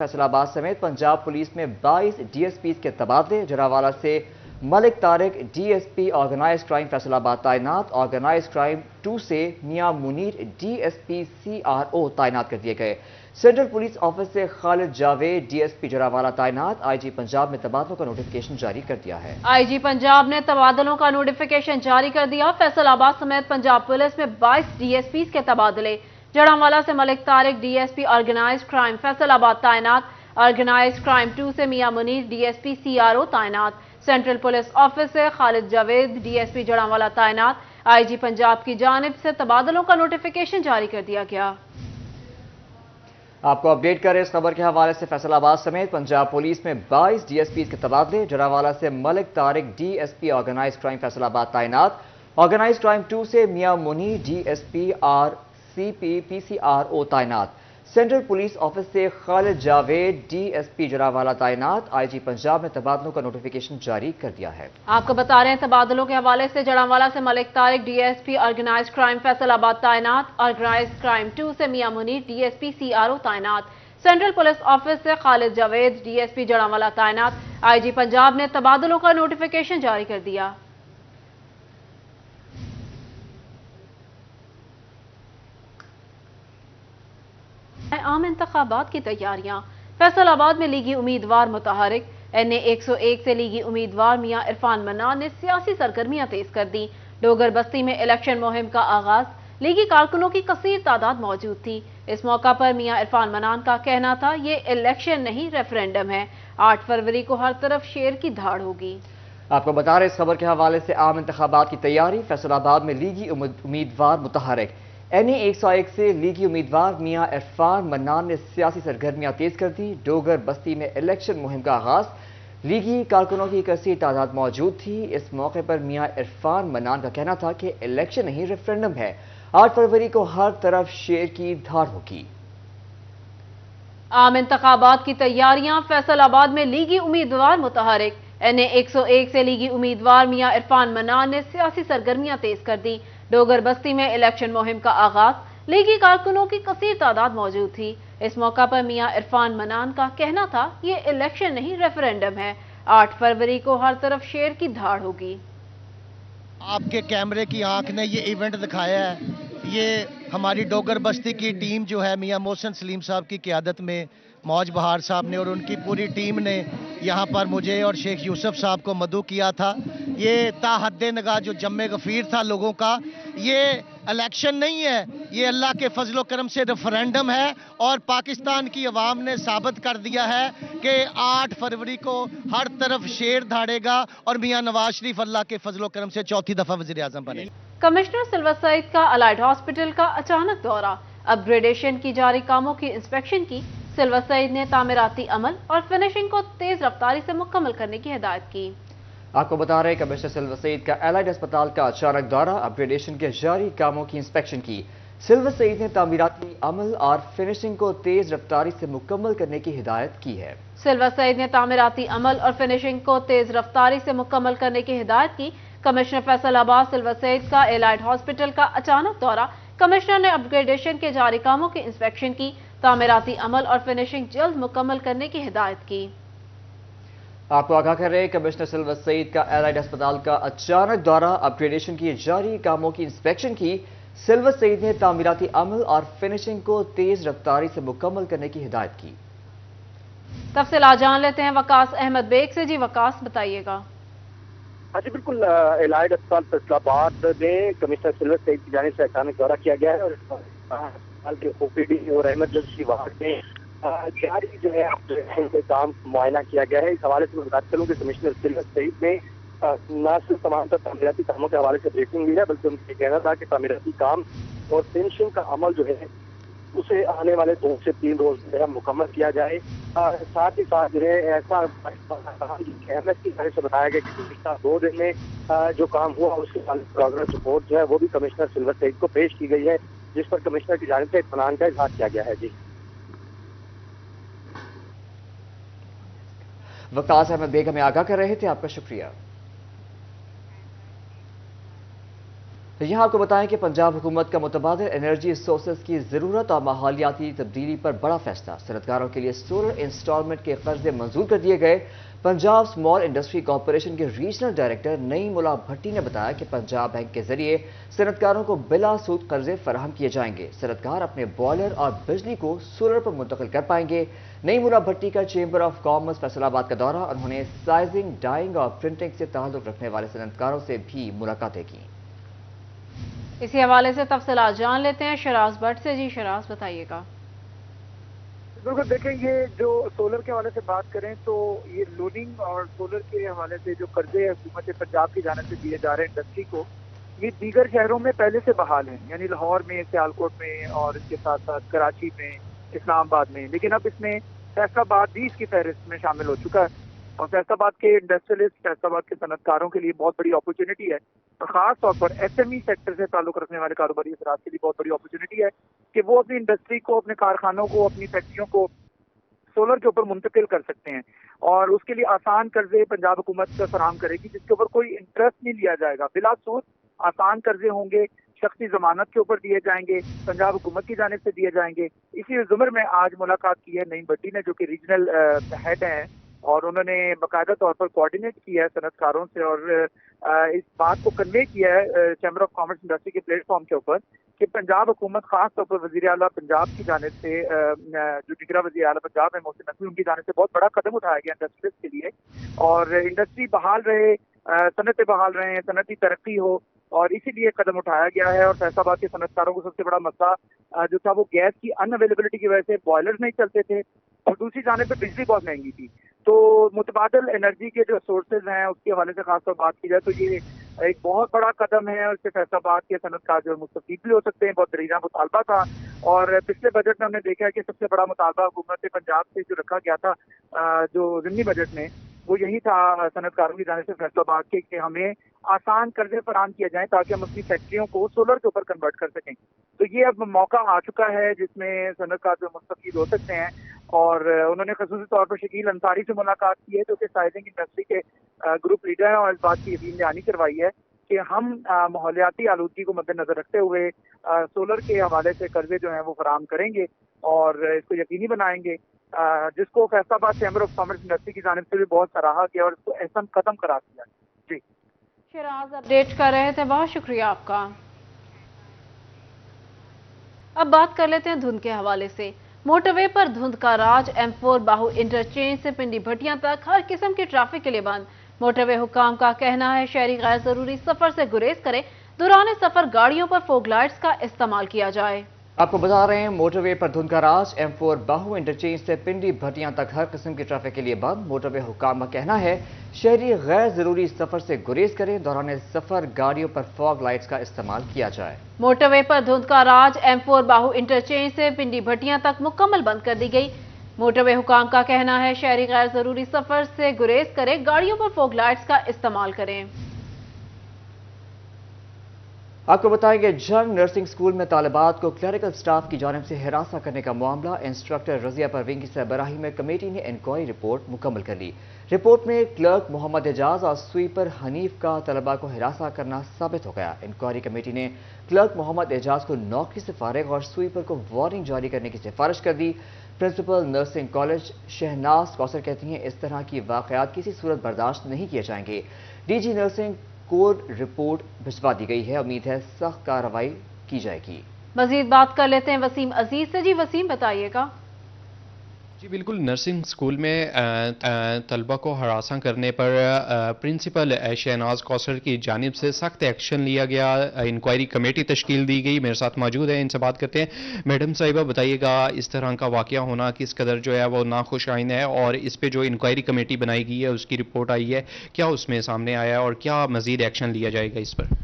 فیصل آباد سمیت پنجاب پولیس میں 22 ڈی ایس پیز کے تبادلے۔ جڑاوالا سے Malik Tariq D S P organize crime Faisalabad تعینات۔ آرگنائز کرائم 2 سے Mian Munir D S P C R O تعینات کر دیے گئے۔ سینٹرل پولیس آفس سے Khalid Javed D S P Jaranwala تعینات۔ آئی جی پنجاب نے تبادلوں کا نوٹیفکیشن جاری کر دیا ہے۔ آئی جی پنجاب نے تبادلوں کا نوٹیفکیشن جاری کر دیا۔ فیصل آباد سمیت پنجاب پولیس میں 22 ڈی ایس پیز کے تبادلے۔ جڑاوالا سے Malik Tariq D S P organize crime Faisalabad تعینات۔ آرگنائز کرائم 2 سے Mian Munir D S P C R O تعینات۔ سینٹرل پولیس آفس سے Khalid Javed D S P Jaranwala تعینات۔ آئی جی پنجاب کی جانب سے تبادلوں کا نوٹیفکیشن جاری کر دیا گیا۔ آپ کو اپڈیٹ کریں اس خبر کے حوالے سے فیصل آباد سمیت پنجاب پولیس میں 22 ڈی ایس پیز کے تبادلے۔ جڑاوالا سے Malik Tariq D S P organize crime Faisalabad تعینات۔ آرگنائز کرائم 2 سے Mian Munir D S P R C P P C R O تعینات۔ سینٹرل پولیس آفس سے Khalid Javed D S P Jaranwala تعینات۔ آئی جی پنجاب نے تبادلوں کا نوٹیفکیشن جاری کر دیا ہے۔ آپ کو بتا رہے ہیں تبادلوں کے حوالے سے جڑاوالا سے Malik Tariq D S P organize crime Faisalabad تعینات۔ آرگنائز کرائم 2 سے Mian Munir D S P C R O تعینات۔ سینٹرل پولیس آفس سے Khalid Javed D S P Jaranwala تعینات۔ آئی جی پنجاب نے تبادلوں کا نوٹیفکیشن جاری کر دیا۔ عام انتخابات کی تیاریاں۔ فیصل آباد میں لیگی امیدوار متحرک۔ این اے 101 سے لیگی امیدوار میاں عرفان منان نے سیاسی سرگرمیاں تیز کر دی۔ ڈوگر بستی میں الیکشن مہم کا آغاز۔ لیگی کارکنوں کی کثیر تعداد موجود تھی۔ اس موقع پر میاں عرفان منان کا کہنا تھا یہ الیکشن نہیں ریفرینڈم ہے۔ 8 فروری کو ہر طرف شیر کی دھاڑ ہوگی۔ آپ کو بتا رہے اس خبر کے حوالے سے عام انتخابات کی تیاری۔ فیصل آباد میں لیگی امیدوار متحرک۔ این اے 101 سے لیگی امیدوار میاں عرفان منان نے سیاسی سرگرمیاں تیز کر دی۔ ڈوگر بستی میں الیکشن مہم کا آغاز۔ لیگی کارکنوں کی کثیر تعداد موجود تھی۔ اس موقع پر میاں عرفان منان کا کہنا تھا کہ الیکشن نہیں ریفرینڈم ہے۔ 8 فروری کو ہر طرف شیر کی دھاڑ ہوگی۔ عام انتخابات کی تیاریاں۔ فیصل آباد میں لیگی امیدوار متحرک۔ این اے 101 سے لیگی امیدوار میاں عرفان منان نے سیاسی سرگرمیاں تیز کر دی۔ ڈوگر بستی میں الیکشن مہم کا آغاز۔ لیگی کارکنوں کی کثیر تعداد موجود تھی۔ اس موقع پر میاں عرفان منان کا کہنا تھا یہ الیکشن نہیں ریفرینڈم ہے۔ 8 فروری کو ہر طرف شیر کی دھاڑ ہوگی۔ آپ کے کیمرے کی آنکھ نے یہ ایونٹ دکھایا ہے۔ یہ ہماری ڈوگر بستی کی ٹیم جو ہے میاں محسن سلیم صاحب کی قیادت میں موج بہار صاحب نے اور ان کی پوری ٹیم نے یہاں پر مجھے اور شیخ یوسف صاحب کو مدعو کیا تھا۔ یہ تا حد نگاہ جو جم غفیر تھا لوگوں کا، یہ الیکشن نہیں ہے، یہ اللہ کے فضل و کرم سے ریفرینڈم ہے اور پاکستان کی عوام نے ثابت کر دیا ہے کہ 8 فروری کو ہر طرف شیر دھاڑے گا اور میاں نواز شریف اللہ کے فضل و کرم سے 4تھی دفعہ وزیر اعظم بنے گا۔ کمشنر سلور سعید کا الائیڈ ہاسپٹل کا اچانک دورہ۔ اپ گریڈیشن کی جاری کاموں کی انسپیکشن کی۔ سلور سعید نے تعمیراتی عمل اور فنشنگ کو تیز رفتاری سے مکمل کرنے کی ہدایت کی۔ آپ کو بتا رہے کمشنر سلور سعید کا ایلائڈ اسپتال کا اچانک دورہ۔ اپ گریڈیشن کے جاری کاموں کی انسپیکشن کی۔ سلور سعید نے تعمیراتی عمل اور فنشنگ کو تیز رفتاری سے مکمل کرنے کی ہدایت کی ہے۔ سلور سعید نے تعمیراتی عمل اور فنشنگ کو تیز رفتاری سے مکمل کرنے کی ہدایت کی۔ کمشنر فیصل آباد سلور سعید کا ایلائڈ ہاسپٹل کا اچانک دورہ۔ کمشنر نے اپ گریڈیشن کے جاری کاموں کی انسپیکشن کی۔ تعمیراتی عمل اور فنشنگ جلد مکمل کرنے کی ہدایت کی۔ آپ کو آگاہ کر رہے کمشنر سلور سعید کا ایلائڈ اسپتال کا اچانک دورہ۔ اپ گریڈیشن کی جاری کاموں کی انسپیکشن کی۔ سلور سعید نے تعمیراتی عمل اور فنشنگ کو تیز رفتاری سے مکمل کرنے کی ہدایت کی۔ تفصیلات جان لیتے ہیں وقاص احمد بیگ سے۔ جی وقاص بتائیے گا۔ ہاں جی بالکل، ایلائڈ اسپتال فیصل آباد میں کمشنر سلور سعید کی جانب سے اچانک دورہ کیا گیا ہے اور اسپتال کے او پی ڈی اور ایمرجنسی وارڈ میں جاری جو ہے کام معائنہ کیا گیا ہے۔ اس حوالے سے میں بتاتا چلوں کہ کمشنر سلور سعید نے نہ صرف تمام تر تعمیراتی کاموں کے حوالے سے بریفنگ لی ہے بلکہ ان کا کہنا تھا کہ تعمیراتی کام اور فنشنگ کا عمل جو ہے اسے آنے والے 2 سے 3 روز جو ہے مکمل کیا جائے۔ ساتھ ہی ساتھ جو ہے ایسا ایم ایس کی طرف سے بتایا گیا کہ گزشتہ 2 دن میں جو کام ہوا اس کے پروگرس رپورٹ جو ہے وہ بھی کمشنر سلور سعید کو پیش کی گئی ہے، جس پر کمشنر کی جانب سے اطمینان کا اظہار کیا گیا ہے۔ جی وقاص احمد بیگ ہمیں آگاہ کر رہے تھے، آپ کا شکریہ۔ یہاں آپ کو بتائیں کہ پنجاب حکومت کا متبادل انرجی سورسز کی ضرورت اور ماحولیاتی تبدیلی پر بڑا فیصلہ، صنعتکاروں کے لیے سولر انسٹالمنٹ کے قرضے منظور کر دیے گئے۔ پنجاب اسمال انڈسٹری کارپوریشن کے ریجنل ڈائریکٹر نعیم اللہ بھٹی نے بتایا کہ پنجاب بینک کے ذریعے صنعتکاروں کو بلا سود قرضے فراہم کیے جائیں گے۔ صنعتکار اپنے بوائلر اور بجلی کو سولر پر منتقل کر پائیں گے۔ نعیم اللہ بھٹی کا چیمبر آف کامرس فیصل آباد کا دورہ، انہوں نے سائزنگ، ڈائنگ اور پرنٹنگ سے تعلق رکھنے والے صنعتکاروں سے بھی ملاقاتیں کی۔ اسی حوالے سے تفصیلات جان لیتے ہیں شراز بٹ سے۔ جی شراز بتائیے گا۔ بالکل، دیکھیں یہ جو سولر کے حوالے سے بات کریں تو یہ لوننگ اور سولر کے حوالے سے جو قرضے حکومت پنجاب کی جانب سے دیے جا رہے ہیں انڈسٹری کو، یہ دیگر شہروں میں پہلے سے بحال ہیں، یعنی لاہور میں، سیالکوٹ میں اور اس کے ساتھ ساتھ کراچی میں، اسلام آباد میں، لیکن اب اس میں فیصل آباد بھی اس کی فہرست میں شامل ہو چکا ہے۔ اور فیصل آباد کے انڈسٹریلسٹ، فیصل آباد کے صنعتکاروں کے لیے بہت بڑی اپرچونٹی ہے، اور خاص طور پر ایس ایم ای سیکٹر سے تعلق رکھنے والے کاروباری افراد کے لیے بہت بڑی اپرچونٹی ہے کہ وہ اپنی انڈسٹری کو، اپنے کارخانوں کو، اپنی فیکٹریوں کو سولر کے اوپر منتقل کر سکتے ہیں، اور اس کے لیے آسان قرضے پنجاب حکومت فراہم کرے گی، جس کے اوپر کوئی انٹرسٹ نہیں لیا جائے گا، بلا سود آسان قرضے ہوں گے، شخصی ضمانت کے اوپر دیے جائیں گے، پنجاب حکومت کی جانب سے دیے جائیں گے۔ اسی زمر میں آج ملاقات کی ہے نعیم بھٹی نے، جو کہ ریجنل ہیڈ ہیں، اور انہوں نے باقاعدہ طور پر کوآرڈینیٹ کیا ہے صنعتکاروں سے، اور اس بات کو کنوے کیا ہے چیمبر آف کامرس انڈسٹری کے پلیٹ فارم کے اوپر کہ پنجاب حکومت خاص طور پر وزیر اعلیٰ پنجاب کی جانب سے، جو دیگر وزیر اعلیٰ پنجاب ہے محسن نقوی، ان کی جانب سے بہت بڑا قدم اٹھایا گیا انڈسٹریز کے لیے، اور انڈسٹری بحال رہے، صنعتیں بحال رہے ہیں، صنعتی ترقی ہو، اور اسی لیے قدم اٹھایا گیا ہے۔ اور فیصل آباد کے صنعتکاروں کو سب سے بڑا مسئلہ جو تھا وہ گیس کی ان اویلیبلٹی کی وجہ سے بوائلر نہیں چلتے تھے، اور دوسری جانب پہ بجلی بہت مہنگی تھی۔ تو متبادل انرجی کے جو سورسز ہیں اس کے حوالے سے خاص طور بات کی جائے تو یہ ایک بہت بڑا قدم ہے، اور اس سے فیصل آباد کے صنعتکار جو مستفید بھی ہو سکتے ہیں۔ بہت دریرہ مطالبہ تھا، اور پچھلے بجٹ میں ہم نے دیکھا ہے کہ سب سے بڑا مطالبہ حکومت پنجاب سے جو رکھا گیا تھا جو ضمنی بجٹ میں، وہ یہی تھا صنعتکاروں کی جانب سے فیصل آباد کے کہ ہمیں آسان قرضے فراہم کیے جائیں تاکہ ہم اپنی فیکٹریوں کو سولر کے اوپر کنورٹ کر سکیں۔ تو یہ اب موقع آ چکا ہے جس میں صنعتکار جو مستفید ہو سکتے ہیں، اور انہوں نے خصوصی طور پر شکیل انصاری سے ملاقات کی ہے جو کہ سائزنگ انڈسٹری کے گروپ لیڈر ہیں، اور اس بات کی یقین دہانی کروائی ہے کہ ہم ماحولیاتی آلودگی کو مد نظر رکھتے ہوئے سولر کے حوالے سے قرضے جو ہیں وہ فراہم کریں گے اور اس کو یقینی بنائیں گے، جس کو فیصل آباد چیمبر آف کامرس انڈسٹری کی جانب سے بھی بہت سراہا گیا اور اس کو اہم قدم قرار دیا۔ جی شراز اپڈیٹ کر رہے تھے، بہت شکریہ آپ کا۔ اب بات کر لیتے ہیں دھند کے حوالے سے۔ موٹر وے پر دھند کا راج، M4 باہو انٹرچینج سے پنڈی بھٹیاں تک ہر قسم کے ٹریفک کے لیے بند۔ موٹر وے حکام کا کہنا ہے شہری غیر ضروری سفر سے گریز کریں، دوران سفر گاڑیوں پر فوگ لائٹس کا استعمال کیا جائے۔ آپ کو بتا رہے ہیں موٹر وے پر دھند کا راج، M4 باہو انٹرچینج سے پنڈی بھٹیاں تک ہر قسم کے ٹریفک کے لیے بند۔ موٹر وے حکام کا کہنا ہے شہری غیر ضروری سفر سے گریز کریں، دوران سفر گاڑیوں پر فوگ لائٹس کا استعمال کیا جائے۔ موٹر وے پر دھند کا راج M4 باہو انٹرچینج سے پنڈی بھٹیاں تک مکمل بند کر دی گئی۔ موٹر وے حکام کا کہنا ہے شہری غیر ضروری سفر سے گریز کریں، گاڑیوں پر فوگ لائٹس کا استعمال کریں۔ آپ کو بتائیں کہ جنگ نرسنگ سکول میں طالبات کو کلریکل سٹاف کی جانب سے ہراساں کرنے کا معاملہ، انسٹرکٹر رضیہ پروین کی سربراہی میں کمیٹی نے انکوائری رپورٹ مکمل کر لی۔ رپورٹ میں کلرک محمد اعجاز اور سویپر حنیف کا طلباء کو ہراساں کرنا ثابت ہو گیا۔ انکوائری کمیٹی نے کلرک محمد اعجاز کو نوکری سے فارغ اور سویپر کو وارننگ جاری کرنے کی سفارش کر دی۔ پرنسپل نرسنگ کالج شہناز کوثر کہتی ہیں اس طرح کی واقعات کسی صورت برداشت نہیں کیے جائیں گے۔ D G nursing code report بھجوا دی گئی ہے، امید ہے سخت کارروائی کی جائے گی۔ مزید بات کر لیتے ہیں وسیم عزیز سے۔ جی وسیم بتائیے گا۔ جی بالکل، نرسنگ سکول میں طلبہ کو ہراساں کرنے پر پرنسپل شہناز کوثر کی جانب سے سخت ایکشن لیا گیا، انکوائری کمیٹی تشکیل دی گئی۔ میرے ساتھ موجود ہیں، ان سے بات کرتے ہیں۔ میڈم صاحبہ بتائیے گا اس طرح کا واقعہ ہونا کس قدر جو ہے وہ ناخوش آئین ہے، اور اس پہ جو انکوائری کمیٹی بنائی گئی ہے اس کی رپورٹ آئی ہے، کیا اس میں سامنے آیا ہے اور کیا مزید ایکشن لیا جائے گا اس پر؟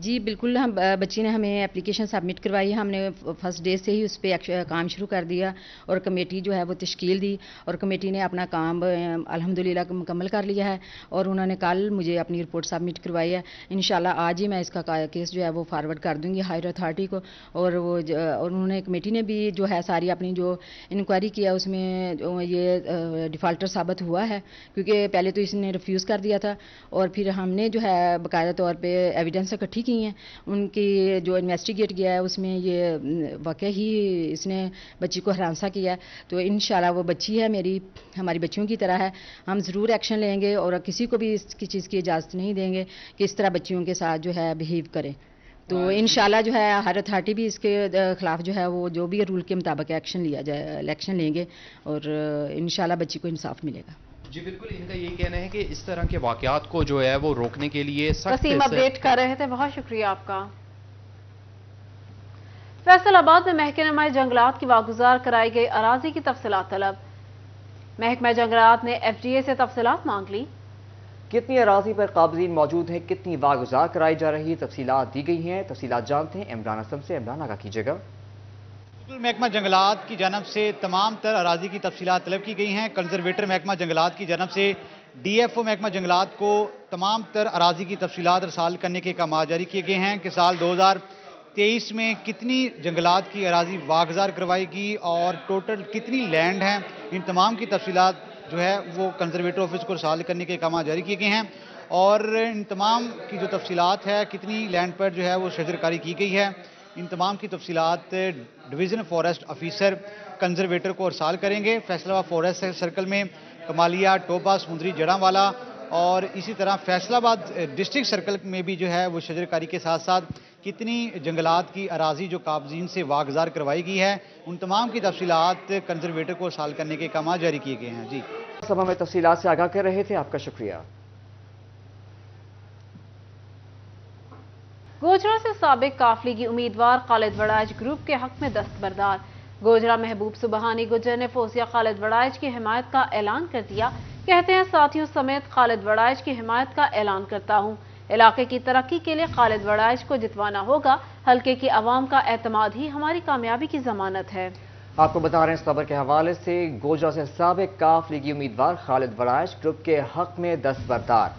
جی بالکل، ہم بچی نے ہمیں اپلیکیشن سبمٹ کروائی ہے، ہم نے فرسٹ ڈے سے ہی اس پہ کام شروع کر دیا اور کمیٹی جو ہے وہ تشکیل دی، اور کمیٹی نے اپنا کام الحمدللہ مکمل کر لیا ہے، اور انہوں نے کل مجھے اپنی رپورٹ سبمٹ کروائی ہے۔ انشاءاللہ آج ہی میں اس کا کیس جو ہے وہ فارورڈ کر دوں گی ہائر اتھارٹی کو، اور انہوں نے کمیٹی نے بھی جو ہے ساری اپنی جو انکوائری کیا اس میں یہ ڈیفالٹر ثابت ہوا ہے، کیونکہ پہلے تو اس نے ریفیوز کر دیا تھا، اور پھر ہم نے جو ہے باقاعدہ طور پہ ایویڈنس اکٹھی کی ہیں, ان کی جو انویسٹیگیٹ کیا ہے اس میں یہ واقعہ ہی اس نے بچی کو ہراساں کیا ہے. تو انشاءاللہ وہ بچی ہے میری, ہماری بچیوں کی طرح ہے, ہم ضرور ایکشن لیں گے اور کسی کو بھی اس کی چیز کی اجازت نہیں دیں گے کہ اس طرح بچیوں کے ساتھ جو ہے بہیو کریں. تو انشاءاللہ جو ہے ہر اتھارٹی بھی اس کے خلاف جو ہے وہ جو بھی رول کے مطابق ایکشن لیا جائے, ایکشن لیں گے اور انشاءاللہ بچی کو انصاف ملے گا. جی بالکل, ان کا یہ کہنا ہے کہ اس طرح کے واقعات کو جو ہے وہ روکنے کے لیے سخت وسیم اپڈیٹ کر رہے تھے, بہت شکریہ آپ کا. فیصل آباد میں محکمہ جنگلات کی واگزار کرائی گئی اراضی کی تفصیلات طلب. محکمہ جنگلات نے ایف ڈی اے سے تفصیلات مانگ لی. کتنی اراضی پر قابضین موجود ہیں, کتنی واگزار کرائی جا رہی ہے, تفصیلات دی گئی ہیں. تفصیلات جانتے ہیں عمران اسلم سے. عمران آگاہ کیجیے گا. محکمہ جنگلات کی جانب سے تمام تر اراضی کی تفصیلات طلب کی گئی ہیں. کنزرویٹر محکمہ جنگلات کی جانب سے ڈی ایف او محکمہ جنگلات کو تمام تر اراضی کی تفصیلات ارسال کرنے کے احکامات جاری کیے گئے ہیں کہ سال 2023 میں کتنی جنگلات کی اراضی واگزار کروائی گی اور ٹوٹل کتنی لینڈ ہیں. ان تمام کی تفصیلات جو ہے وہ کنزرویٹر آفس کو ارسال کرنے کے احکامات جاری کیے گئے ہیں. اور ان تمام کی جو تفصیلات ہے کتنی لینڈ پر جو ہے وہ شجرکاری کی گئی ہے, ان تمام کی تفصیلات ڈویژن فارسٹ آفیسر کنزرویٹر کو ارسال کریں گے. فیصل آباد فارسٹ سرکل میں کمالیہ, ٹوبا, سمندری جڑاں والا اور اسی طرح فیصل آباد ڈسٹرکٹ سرکل میں بھی جو ہے وہ شجرکاری کے ساتھ ساتھ کتنی جنگلات کی اراضی جو قابضین سے واگزار کروائی گئی ہے ان تمام کی تفصیلات کنزرویٹر کو ارسال کرنے کے احکامات جاری کیے گئے ہیں. جی سبھا میں تفصیلات سے آگاہ کر رہے تھے, آپ کا شکریہ. گوجرا سے سابق کافلیگی امیدوار خالد وڑائچ گروپ کے حق میں دستبردار. گوجرا محبوب سبحانی گجر نے فوزیہ خالد وڑائچ کی حمایت کا اعلان کر دیا. کہتے ہیں ساتھیوں سمیت خالد وڑائچ کی حمایت کا اعلان کرتا ہوں. علاقے کی ترقی کے لیے خالد وڑائچ کو جتوانا ہوگا. حلقے کی عوام کا اعتماد ہی ہماری کامیابی کی ضمانت ہے. آپ کو بتا رہے ہیں اس خبر کے حوالے سے, گوجرا سے سابق کاف لیگی امیدوار خالد وڑائچ گروپ کے حق میں دستبردار.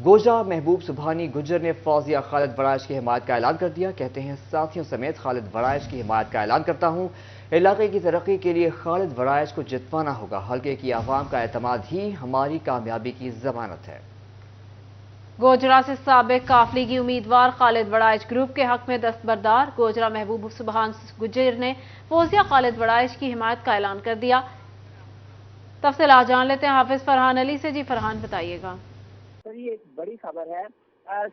گوجرا محبوب سبحانی گجر نے فوزیہ خالد وڑائچ کی حمایت کا اعلان کر دیا. کہتے ہیں ساتھیوں سمیت خالد وڑائچ کی حمایت کا اعلان کرتا ہوں. علاقے کی ترقی کے لیے خالد وڑائچ کو جتوانا ہوگا. حلقے کی عوام کا اعتماد ہی ہماری کامیابی کی ضمانت ہے. گوجرا سے سابق کافلیگی امیدوار خالد وڑائچ گروپ کے حق میں دستبردار. گوجرا محبوب سبحان گجر نے فوزیہ خالد وڑائچ کی حمایت کا اعلان کر دیا. تفصیلات جان لیتے ہیں حافظ فرحان علی سے. جی فرحان بتائیے گا. سر یہ ایک بڑی خبر ہے.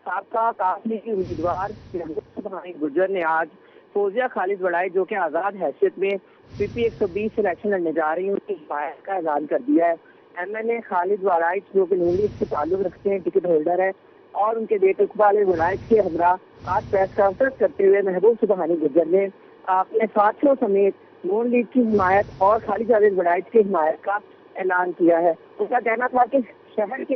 سابقہ کافلیگی امیدوار محبوب سبحانی گجر نے آج فوزیہ خالد وڑائچ جو کہ آزاد حیثیت میں پی پی 120 الیکشن لڑنے جا رہی ہیں ان کی حمایت کا اعلان کر دیا ہے. ایم این اے خالد وڑائچ جو کہ نون لیگ سے تعلق رکھتے ہیں, ٹکٹ ہولڈر ہے, اور ان کے بیٹے اقبال وڑائچ کے ہمراہ آج پریس کانفرنس کرتے ہوئے محبوب سبحانی گجر نے اپنے ساتھیوں سمیت نون لیگ کی حمایت اور خالد وڑائچ کی حمایت کا اعلان کیا ہے. ان کا کہنا تھا کہ شہر کے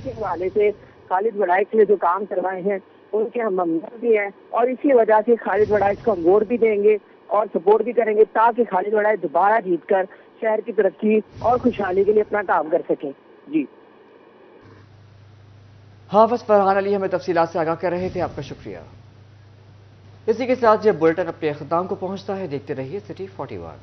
حوالے سے خالد وڑائچ نے جو کام کروائے ہیں ان کے ہم ممنون بھی ہیں, اور اسی وجہ سے خالد وڑائچ کو ہم ووٹ بھی دیں گے اور سپورٹ بھی کریں گے تاکہ خالد وڑائچ دوبارہ جیت کر شہر کی ترقی اور خوشحالی کے لیے اپنا کام کر سکیں. جی حافظ فرحان علی ہمیں تفصیلات سے آگاہ کر رہے تھے, آپ کا شکریہ. اسی کے ساتھ یہ بلیٹن اپنے اختتام کو پہنچتا ہے. دیکھتے رہیے سٹی 41.